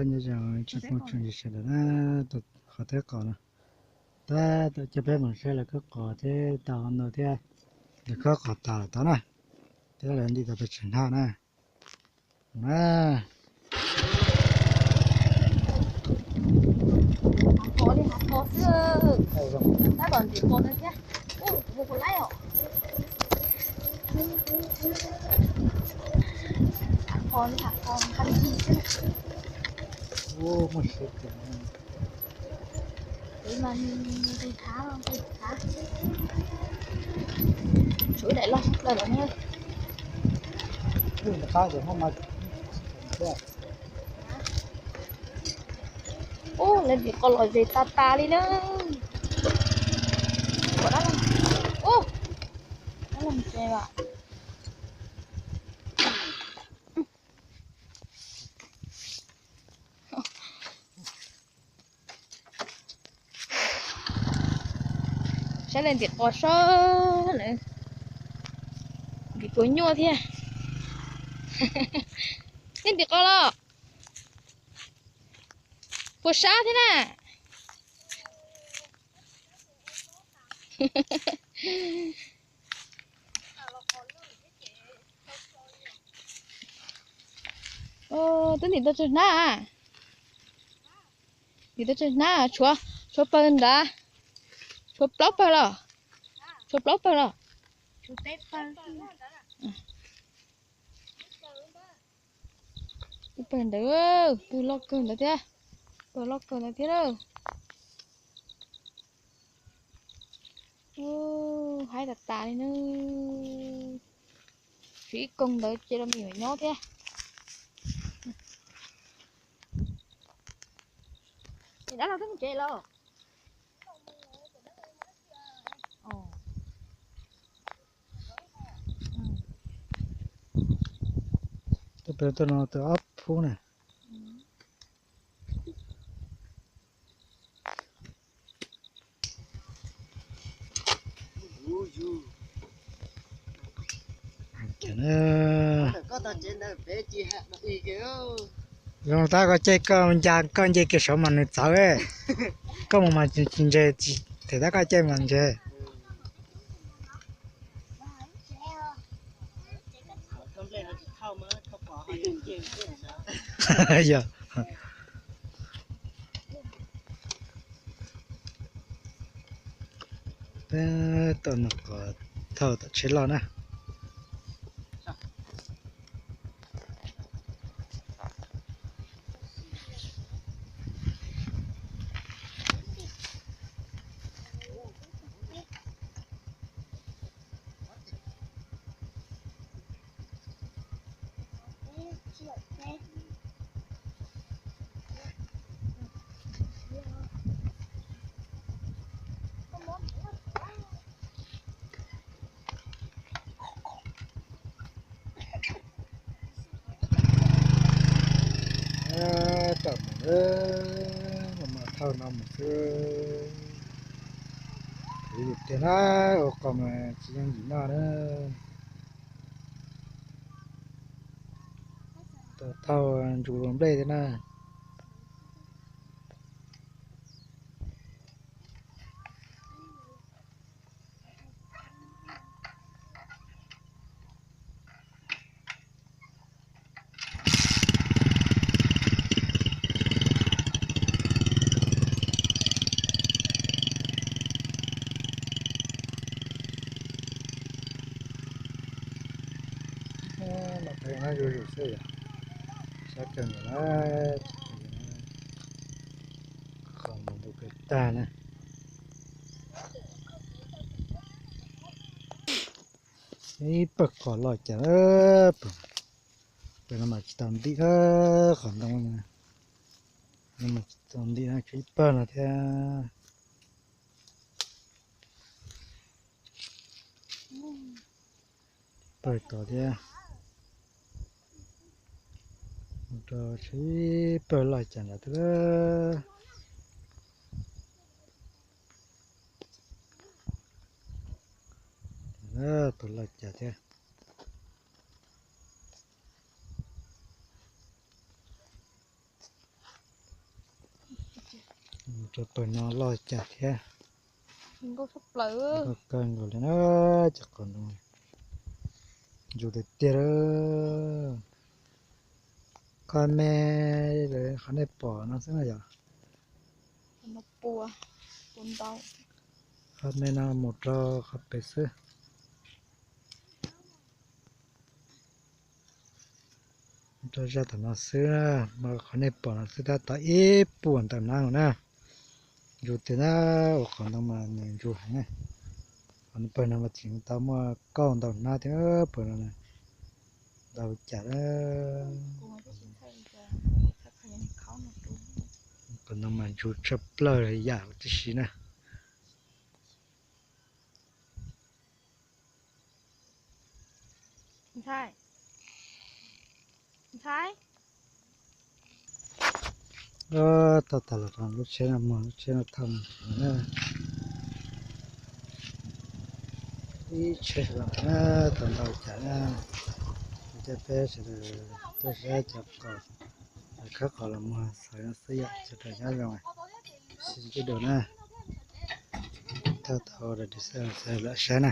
như giờ chỉ có chuyện gì sẽ là tụt khó thế còn nữa ta tụt cho bé mình sẽ là có cỏ thế tao nó thế để có cỏ tao đó nè thế là đi tập chuyển ha nè nè Có đi học có chứ. đây rồi Đã bận việc có đấy chứ. Ủa, một con lái hả? Thằng con ăn gì chứ? ô một số tiền Để mà đi thả không? Đi thả. Chuỗi đại long là bạn ơi. nhưng mà tao thì không mà thế Ô, lên việc con lòi về ta đi nữa. Có đó không? Ô, nó làm chè ạ. Sẽ lên việc có sơ này. Việc có nhua thế. Lên việc có lo. Có sao thế nè. Ô, tính thì tôi chơi na. Thì tôi chơi na, chúa bên đã. Chúa block bao lo. Chúa block bao lo. Chú tép phân Cái bên đó, tôi lo cơn đó thế. Tôi lo cơn đó thế đâu. Ô, hai đặt tạ đi nữa. Chỉ công đó chơi làm gì mà nhó thế. Thì đã là thức chơi lo. Ồ. tôi bé tôi nó tôi ấp phú này cái nó có tao trên đây bé chị hạt nó y kìa rồi ta có chơi con chơi cái số mà nó cháu ấy có một mà chỉ chơi thì ta có chơi mà chơi không lên nó chỉ thao mà thao bỏ hai cái chim chứ sao giờ bé tôi nó có thầu tự chế lo nè tầm mà thầu nó một cái thì tiền á còn mà chỉ ăn gì nó nữa thầu chủ động đây thế nào mà thấy nó rồi rồi sao vậy sao cần nó không một cái ta nè ấy bật cỏ lòi chả bữa nào mà tầm đi còn đông nhưng mà tầm đi nó chỉ bơ là thế bơ tỏ thế rồi chỉ bơ lòi chả là thế tụi lòi chả thế cho bữa nó lo chặt thế mình có sắp lỡ có cơn rồi nó chắc còn rồi dù để tiền đó con mẹ rồi hắn để bỏ nó sẽ là gì nó bùa bùn tàu con mẹ nó một trò khắp bể sữa cho ra tận nó sữa mà hắn để bỏ nó sẽ ta ít buồn tận nào nè dù thế nào còn đâu mà nhìn dù hả còn bữa nào mà chính tao mà con tao na thế bữa nào này tao chả đó còn đâu mà dù chập lơ thì giả một chút xíu nè Thái Thái tao tao là thằng lúc chơi là lúc chơi là thầm nè đi chơi là tao tao chả nè chơi bé sẽ là tôi sẽ chập cỏ khác cỏ là mà sợi nó xây dựng sẽ thành ra rồi xin cái đồ nè tao tao là đi xe lại xe nè